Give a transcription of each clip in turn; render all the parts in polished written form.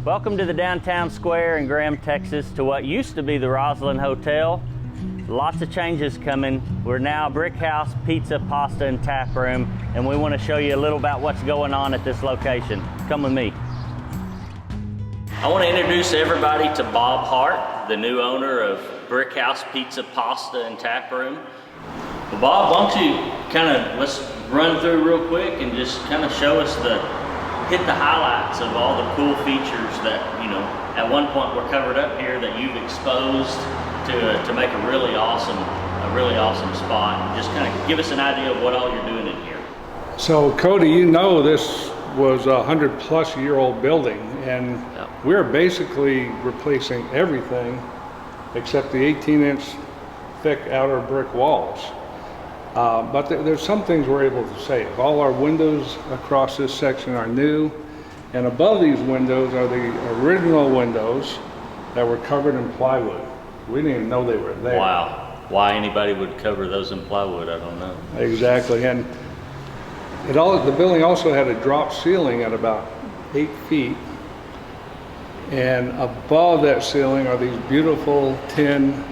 Welcome to the downtown square in Graham, Texas, to what used to be the Roslyn Hotel. Lots of changes coming. We're now Brickhouse Pizza, Pasta, and Taproom, and we want to show you a little about what's going on at this location. Come with me. I want to introduce everybody to Bob Hart, the new owner of Brickhouse Pizza, Pasta, and Taproom. Well, Bob, why don't you let's run through real quick and just kind of show us hit the highlights of all the cool features that, at one point were covered up here that you've exposed to make a really awesome spot. And just kind of give us an idea of what all you're doing in here. So Cody, this was a 100-plus-year-old building, and we're basically replacing everything except the 18-inch thick outer brick walls. But there's some things we're able to save. All our windows across this section are new, and above these windows are the original windows that were covered in plywood. We didn't even know they were there. Wow. Why anybody would cover those in plywood, I don't know. Exactly, and the building also had a drop ceiling at about 8 feet, and above that ceiling are these beautiful tin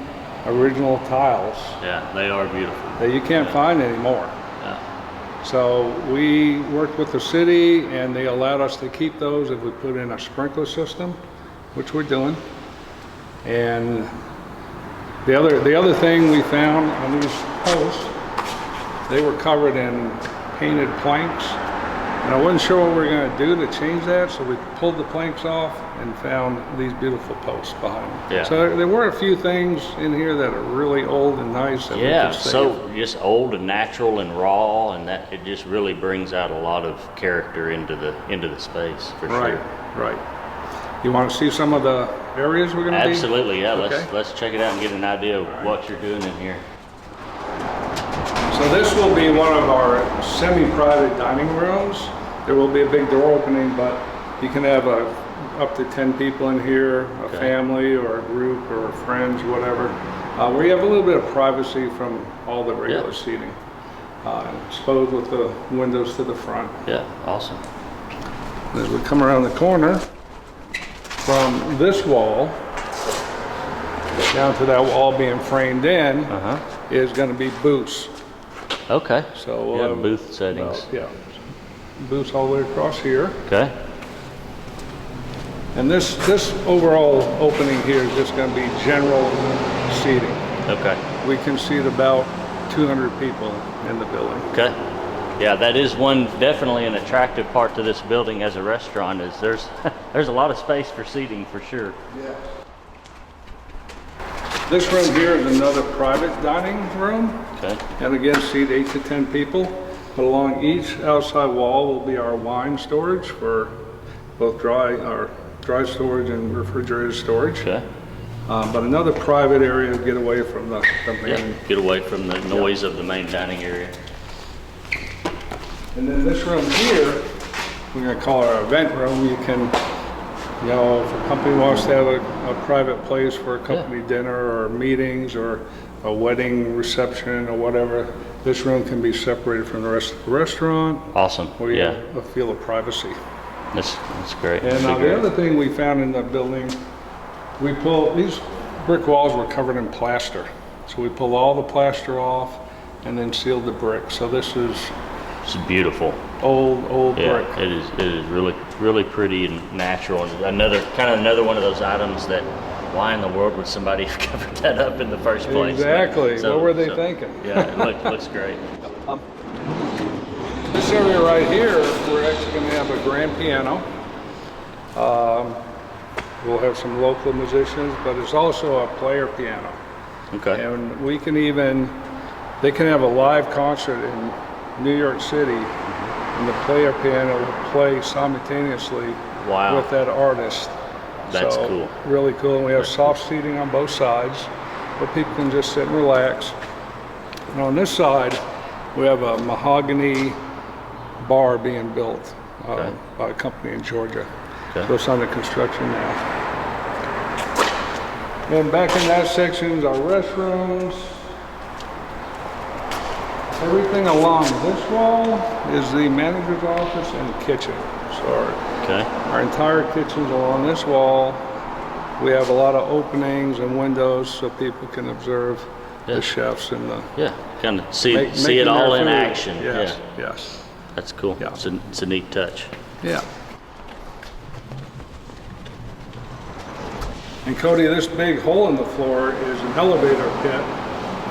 original tiles. Yeah, they are beautiful. That you can't find anymore. Yeah. So we worked with the city, and they allowed us to keep those if we put in a sprinkler system, which we're doing. And the other thing we found on these posts, they were covered in painted planks, and I wasn't sure what we were going to do to change that, so we pulled the planks off and found these beautiful posts behind them. Yeah. So there were a few things in here that are really old and nice that we could save. So just old and natural and raw, and that it just really brings out a lot of character into the space for sure. Right. You want to see some of the areas we're going to be? Absolutely, yeah. Okay. Let's check it out and get an idea of what you're doing in here. So this will be one of our semi-private dining rooms. There will be a big door opening, but you can have up to 10 people in here, a family or a group or friends, whatever, where you have a little bit of privacy from all the regular seating. Exposed with the windows to the front. Yeah, awesome. As we come around the corner, from this wall down to that wall being framed in is going to be booths. Okay. So we'll have booth settings. Booths all the way across here. Okay. And this overall opening here is just going to be general seating. Okay. We can seat about 200 people in the building. Okay. Yeah, that is definitely an attractive part to this building as a restaurant, is there's a lot of space for seating for sure. Yeah. This room here is another private dining room. Okay. And again, seat 8 to 10 people. But along each outside wall will be our wine storage for both dry storage and refrigerated storage. Okay. But another private area to get away from the main. Yeah, get away from the noise of the main dining area. And then this room here, we're going to call our event room. You can, if a company wants to have a private place for a company dinner or meetings or a wedding reception or whatever, this room can be separated from the rest of the restaurant. Awesome. Where you have a feel of privacy. That's great. And the other thing we found in the building, these brick walls were covered in plaster. So we pulled all the plaster off and then sealed the brick. So this is beautiful. Old brick. It is really pretty and natural. And another one of those items that, why in the world would somebody have covered that up in the first place? Exactly. What were they thinking? Yeah, it looks great. This area right here, we're actually going to have a grand piano. We'll have some local musicians, but it's also a player piano. Okay. And they can have a live concert in New York City, and the player piano will play simultaneously with that artist. That's cool. Really cool. And we have soft seating on both sides where people can just sit and relax. And on this side, we have a mahogany bar being built by a company in Georgia. Okay. So it's under construction now. And back in that section is our restrooms. Everything along this wall is the manager's office and kitchen. So our entire kitchen's along this wall. We have a lot of openings and windows so people can observe the chefs and the kind of see it all in action. Yes, yes. That's cool. Yeah. It's a neat touch. Yeah. And Cody, this big hole in the floor is an elevator pit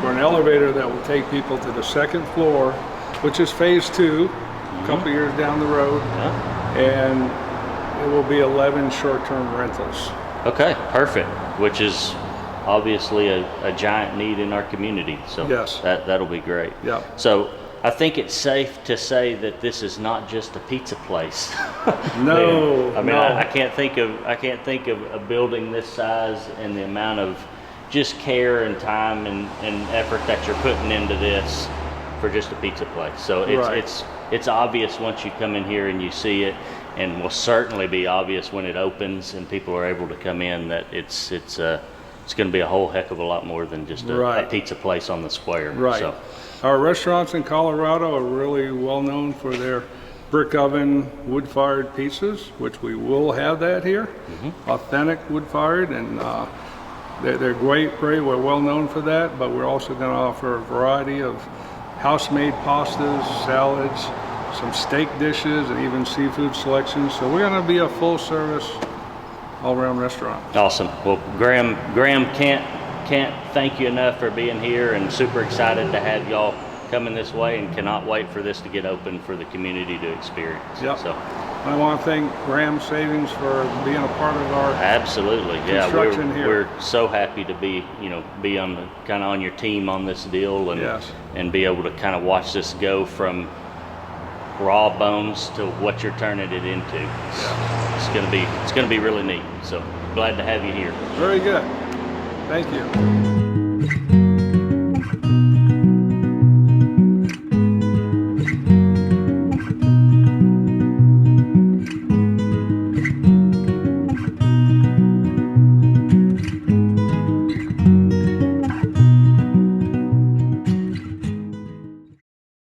for an elevator that will take people to the second floor, which is phase 2, a couple years down the road. And it will be 11 short-term rentals. Okay, perfect. Which is obviously a giant need in our community. So that'll be great. Yeah. So I think it's safe to say that this is not just a pizza place. No. I mean, I can't think of a building this size and the amount of just care and time and effort that you're putting into this for just a pizza place. So it's obvious once you come in here and you see it, and will certainly be obvious when it opens and people are able to come in that it's going to be a whole heck of a lot more than just a pizza place on the square. Right. So. Our restaurants in Colorado are really well known for their brick oven wood-fired pizzas, which we will have that here. Authentic wood-fired, and they're great. We're well known for that, but we're also going to offer a variety of house-made pastas, salads, some steak dishes, and even seafood selections. So we're going to be a full-service, all-around restaurant. Awesome. Well, Graham can't thank you enough for being here, and super excited to have y'all coming this way, and cannot wait for this to get open for the community to experience. Yep. So I want to thank Graham Savings for being a part of our construction here. We're so happy to be on kind of on your team on this deal, and be able to kind of watch this go from raw bones to what you're turning it into. It's gonna be really neat. So glad to have you here. Very good. Thank you.